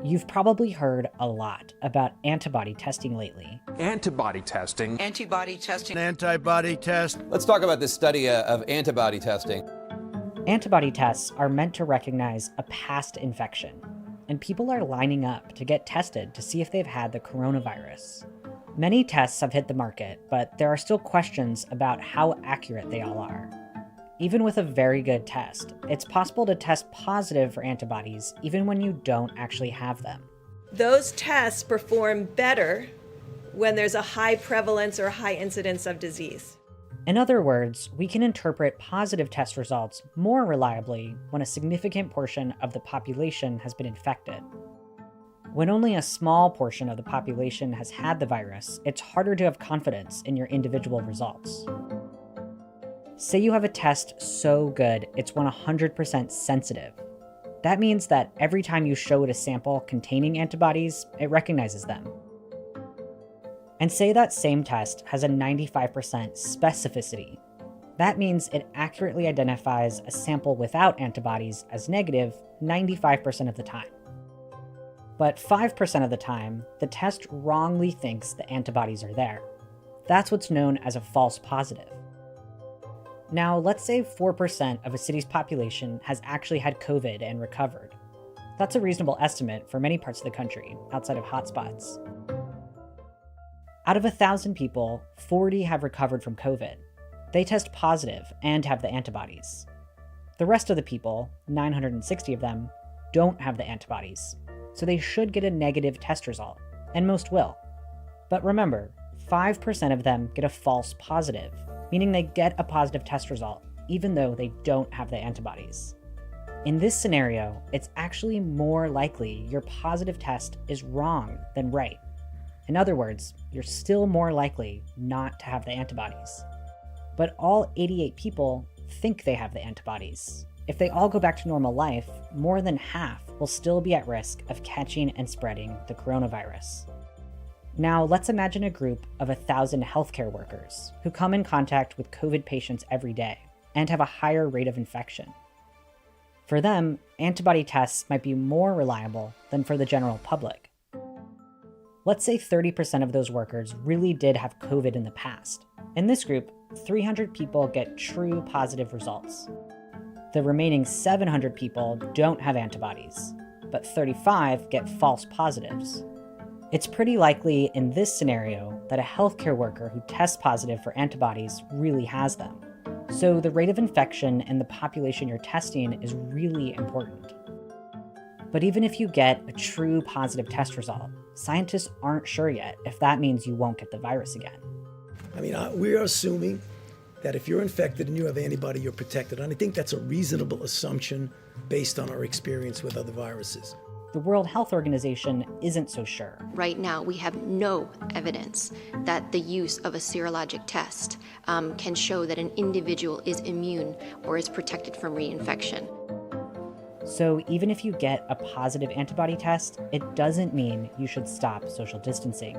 You've probably heard a lot about antibody testing lately. Antibody testing. Antibody testing. Antibody test. Let's talk about this study of antibody testing. Antibody tests are meant to recognize a past infection, and people are lining up to get tested to see if they've had the coronavirus. Many tests have hit the market, but there are still questions about how accurate they all are. Even with a very good test, it's possible to test positive for antibodies even when you don't actually have them. Those tests perform better when there's a high prevalence or high incidence of disease. In other words, we can interpret positive test results more reliably when a significant portion of the population has been infected. When only a small portion of the population has had the virus, it's harder to have confidence in your individual results. Say you have a test so good it's 100% sensitive. That means that every time you show it a sample containing antibodies, it recognizes them. And say that same test has a 95% specificity. That means it accurately identifies a sample without antibodies as negative 95% of the time. But 5% of the time, the test wrongly thinks the antibodies are there. That's what's known as a false positive. Now, let's say 4% of a city's population has actually had COVID and recovered. That's a reasonable estimate for many parts of the country, outside of hotspots. Out of 1,000 people, 40 have recovered from COVID. They test positive and have the antibodies. The rest of the people, 960 of them, don't have the antibodies, so they should get a negative test result, and most will. But remember, 5% of them get a false positive, meaning they get a positive test result, even though they don't have the antibodies. In this scenario, it's actually more likely your positive test is wrong than right. In other words, you're still more likely not to have the antibodies. But all 88 people think they have the antibodies. If they all go back to normal life, more than half will still be at risk of catching and spreading the coronavirus. Now, let's imagine a group of 1,000 healthcare workers who come in contact with COVID patients every day and have a higher rate of infection. For them, antibody tests might be more reliable than for the general public. Let's say 30% of those workers really did have COVID in the past. In this group, 300 people get true positive results. The remaining 700 people don't have antibodies, but 35 get false positives. It's pretty likely in this scenario that a healthcare worker who tests positive for antibodies really has them. So the rate of infection in the population you're testing is really important. But even if you get a true positive test result, scientists aren't sure yet if that means you won't get the virus again. We're assuming that if you're infected and you have antibody, you're protected. And I think that's a reasonable assumption based on our experience with other viruses. The World Health Organization isn't so sure. Right now, we have no evidence that the use of a serologic test can show that an individual is immune or is protected from reinfection. So even if you get a positive antibody test, it doesn't mean you should stop social distancing.